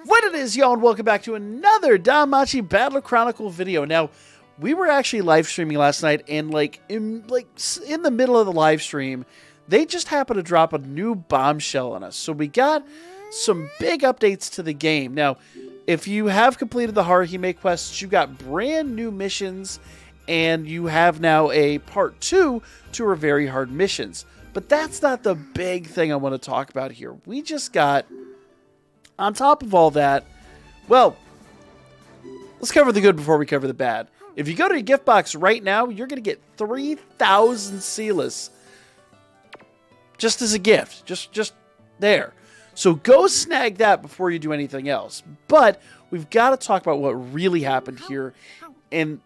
What it is, y'all, and welcome back to another Danmachi Battle Chronicle video. Now, we were actually live streaming last night, and in the middle of the live stream, they just happened to drop a new bombshell on us. So we got some big updates to the game. Now, if you have completed the Haruhime quests, you got brand new missions, and you have now a part 2 to our very hard missions. But that's not the big thing I want to talk about here. We just got, on top of all that, well, let's cover the good before we cover the bad. If you go to your gift box right now, you're going to get 3,000 Sealess just as a gift. Just there. So go snag that before you do anything else. But we've got to talk about what really happened here. And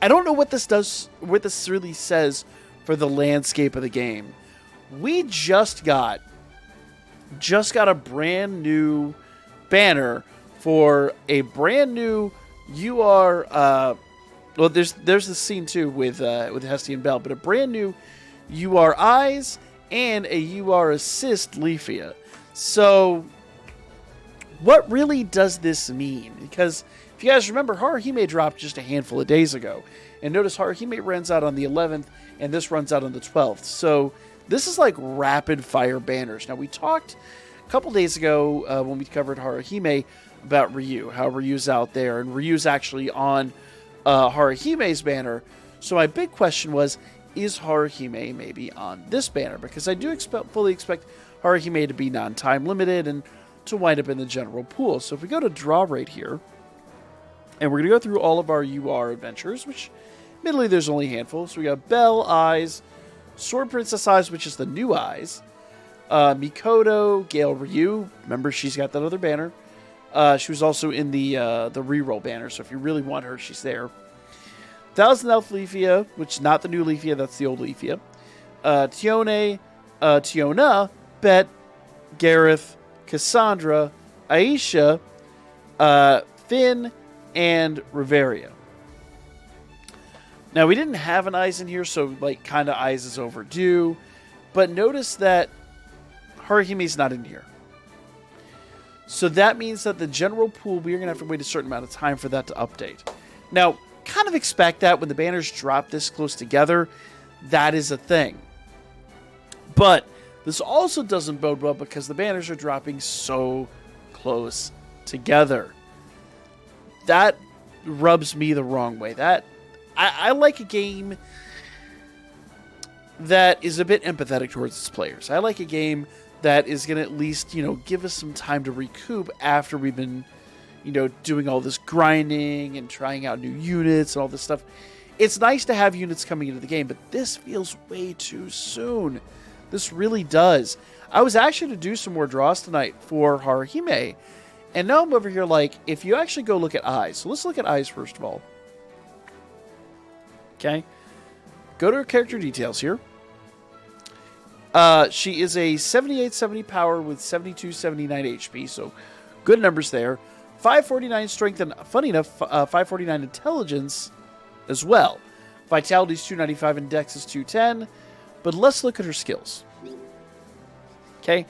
I don't know what this does, what this really says for the landscape of the game. We just got a brand new banner for a brand new well, there's the scene too with Hesty and Bell, but a brand new eyes and a assist Leafia. So what really does this mean? Because if you guys remember, Haruhime dropped just a handful of days ago, and notice Haruhime runs out on the 11th and this runs out on the 12th. So this is like rapid fire banners. Now, we talked a couple days ago when we covered Haruhime about Ryu, how Ryu's out there, and Ryu's actually on Haruhime's banner. So my big question was, is Haruhime maybe on this banner? Because I do fully expect Haruhime to be non-time limited and to wind up in the general pool. So if we go to draw right here, and we're going to go through all of our UR adventures, which admittedly there's only a handful. So we got Belle, Eyes, Sword Princess Eyes, which is the new Eyes, Mikoto, Gale Ryu. Remember, she's got that other banner. She was also in the reroll banner, so if you really want her, she's there. Thousand Elf Leafia, which is not the new Leafia, that's the old Leafia. Tione, Tiona, Bet, Gareth, Cassandra, Aisha, Finn, and Riveria. Now, we didn't have an Eyes in here, so kind of Eyes is overdue. But notice that Haruhime's not in here. So that means that the general pool, we're going to have to wait a certain amount of time for that to update. Now, kind of expect that when the banners drop this close together, that is a thing. But this also doesn't bode well because the banners are dropping so close together. That rubs me the wrong way. I like a game that is a bit empathetic towards its players. I like a game that is going to at least, give us some time to recoup after we've been, doing all this grinding and trying out new units and all this stuff. It's nice to have units coming into the game, but this feels way too soon. This really does. I was actually to do some more draws tonight for Haruhime, and now I'm over here if you actually go look at Eyes. So let's look at Eyes first of all. Okay. Go to her character details here. She is a 7870 power with 7279 HP, so good numbers there. 549 strength and, funny enough, 549 intelligence as well. Vitality is 295 and Dex is 210. But let's look at her skills. Okay.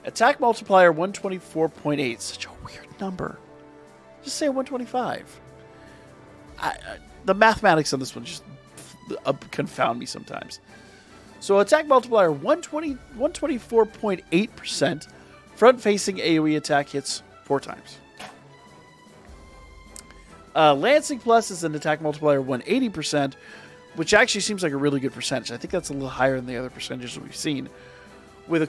Attack multiplier 124.8. Such a weird number. Just say 125. The mathematics on this one just confound me sometimes. So attack multiplier 124.8%. Front-facing AoE attack hits 4 times. Lancing Plus is an attack multiplier 180%, which actually seems like a really good percentage. I think that's a little higher than the other percentages that we've seen. With a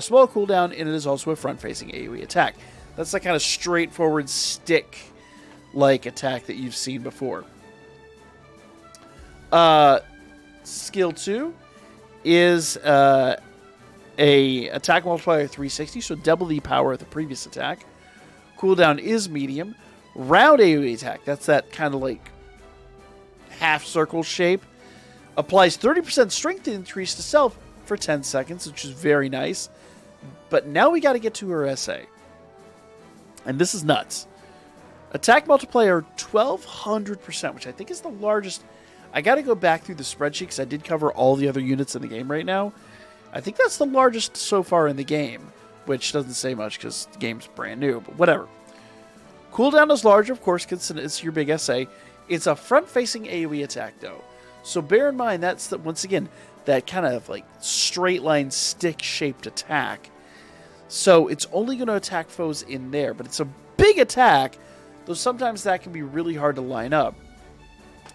small cooldown, and it is also a front-facing AoE attack. That's the kind of straightforward stick-like attack that you've seen before. Skill 2 is a attack multiplier 360, so double the power of the previous attack. Cooldown is medium. Round AoE attack, that's that kind of half circle shape. Applies 30% strength increase to self for 10 seconds, which is very nice. But now we got to get to her SA. And this is nuts. Attack multiplier 1200%, which I think is the largest. I got to go back through the spreadsheet because I did cover all the other units in the game right now. I think that's the largest so far in the game. which doesn't say much because the game's brand new, but whatever. Cooldown is larger, of course, because it's your big SA. It's a front-facing AoE attack, though. So bear in mind, that's, once again, that kind of like straight-line, stick-shaped attack. So it's only going to attack foes in there, but it's a big attack, though sometimes that can be really hard to line up.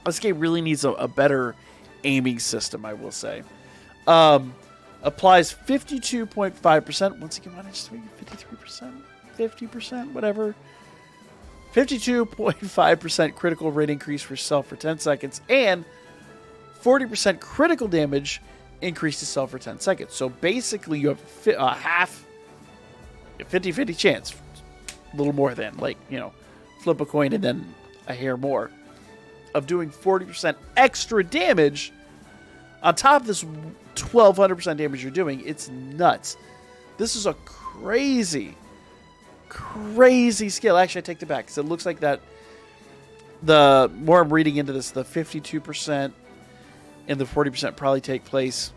This game really needs a better aiming system, I will say. Applies 52.5%. Once again, why not just make it 53%? 50%? Whatever. 52.5% critical rate increase for self for 10 seconds. And 40% critical damage increase to self for 10 seconds. So basically, you have a half, 50-50 chance. A little more than, like, you know, flip a coin and then a hair more. Of doing 40% extra damage on top of this 1,200% damage you're doing. It's nuts. This is a crazy skill. Actually, I take that back because it looks like that the more I'm reading into this, the 52% and the 40% probably take place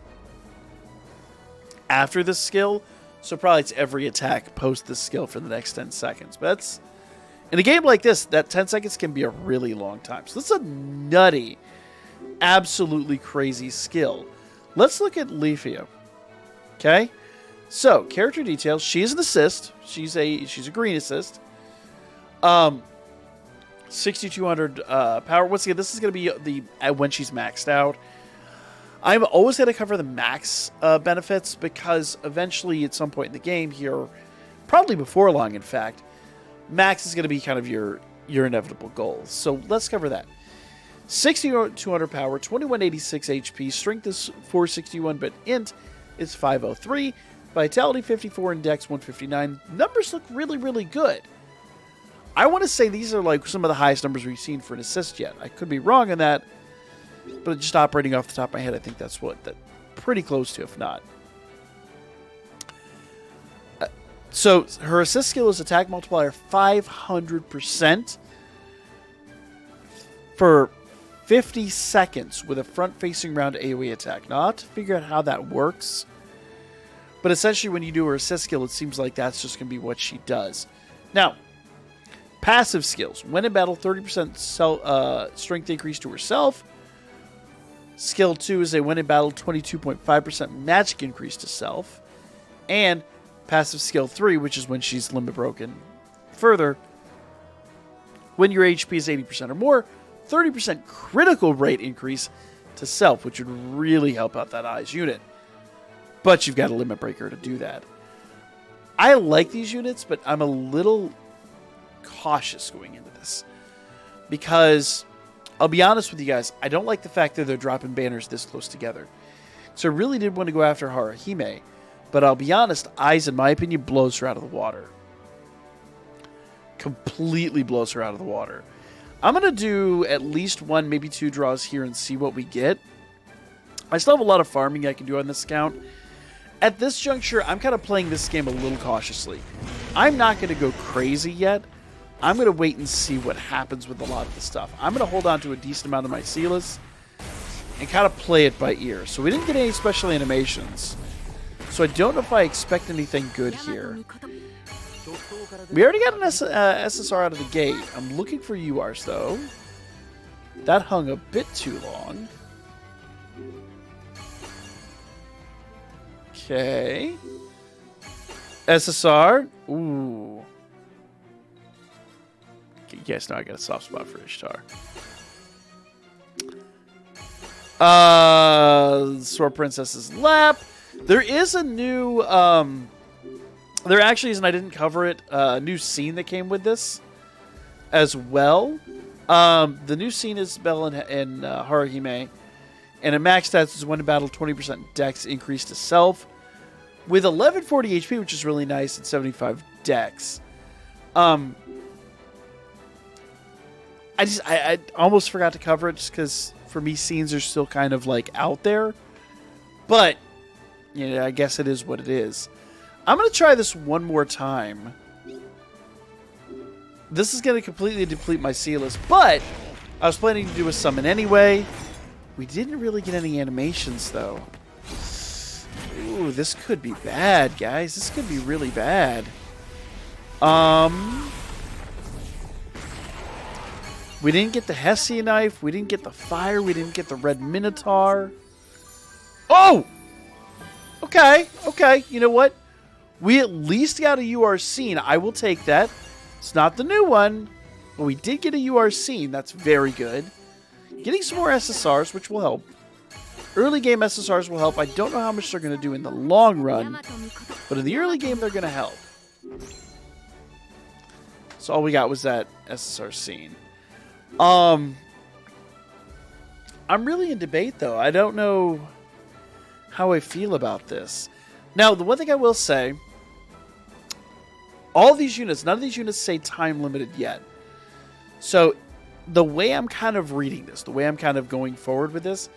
after this skill. So probably it's every attack post this skill for the next 10 seconds. But that's, in a game like this, that 10 seconds can be a really long time. So this is a nutty, absolutely crazy skill. Let's look at Leafia. Okay? So, character details. She is an assist. She's a green assist. 6,200 power. Once again, this is going to be when she's maxed out. I'm always going to cover the max benefits because eventually, at some point in the game here, probably before long, in fact, max is going to be kind of your inevitable goal. So let's cover that. 6,200 power, 2186 HP, strength is 461, but int is 503. Vitality 54 and Dex 159. Numbers look really, really good. I want to say these are like some of the highest numbers we've seen for an assist yet. I could be wrong on that, but just operating off the top of my head, I think that's pretty close to, if not. So her assist skill is attack multiplier 500% for 50 seconds with a front-facing round AoE attack. Now, I'll have to figure out how that works. But essentially, when you do her assist skill, it seems like that's just going to be what she does. Now, passive skills. When in battle, 30% strength increase to herself. Skill 2 is a when in battle, 22.5% magic increase to self. And passive skill 3, which is when she's limit broken further. When your HP is 80% or more, 30% critical rate increase to self, which would really help out that Eyes unit. But you've got a limit breaker to do that. I like these units, but I'm a little cautious going into this. Because, I'll be honest with you guys, I don't like the fact that they're dropping banners this close together. So I really did want to go after Haruhime. But I'll be honest, Eyes, in my opinion, blows her out of the water. Completely blows her out of the water. I'm going to do at least 1, maybe 2 draws here and see what we get. I still have a lot of farming I can do on this account. At this juncture, I'm kind of playing this game a little cautiously. I'm not going to go crazy yet. I'm going to wait and see what happens with a lot of the stuff. I'm going to hold on to a decent amount of my Silas and kind of play it by ear. So we didn't get any special animations. So I don't know if I expect anything good here. We already got an SSR out of the gate. I'm looking for URs, though. That hung a bit too long. Okay. SSR. Ooh. You guys know I got a soft spot for Ishtar. Sword Princess's Lap. There is a new... there actually is, and I didn't cover it, a new scene that came with this as well. The new scene is Belle and Haruhime. And at max stats is when in battle, 20% dex increase to self. With 1140 HP, which is really nice, and 75 dex. I almost forgot to cover it just because for me scenes are still kind of like out there. But, you know, I guess it is what it is. I'm going to try this one more time. This is going to completely deplete my Silas, but I was planning to do a summon anyway. We didn't really get any animations, though. Ooh, Ooh, this could be bad, guys. This could be really bad. We didn't get the Hessian knife. We didn't get the fire. We didn't get the red minotaur. Oh! Okay, okay. You know what? We at least got a URC, and I will take that. It's not the new one, but we did get a URC, and that's very good. Getting some more SSRs, which will help. Early game SSRs will help. I don't know how much they're going to do in the long run, but in the early game, they're going to help. So all we got was that SSR scene. I'm really in debate, though. I don't know how I feel about this. Now, the one thing I will say, all these units, none of these units say time limited yet. So the way I'm kind of reading this, the way I'm kind of going forward with this,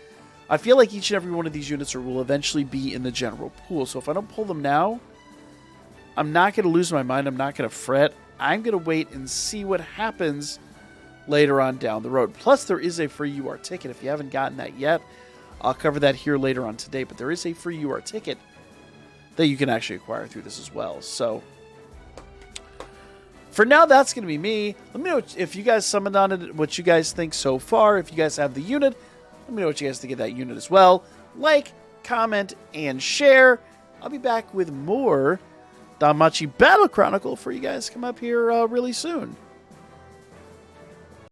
I feel like each and every one of these units will eventually be in the general pool. So if I don't pull them now, I'm not going to lose my mind. I'm not going to fret. I'm going to wait and see what happens later on down the road. Plus, there is a free UR ticket. If you haven't gotten that yet, I'll cover that here later on today. But there is a free UR ticket that you can actually acquire through this as well. So for now, that's going to be me. Let me know if you guys summoned on it, what you guys think so far. If you guys have the unit, let me know what you guys think of that unit as well. Like, comment, and share. I'll be back with more Danmachi Battle Chronicle for you guys to come up here really soon.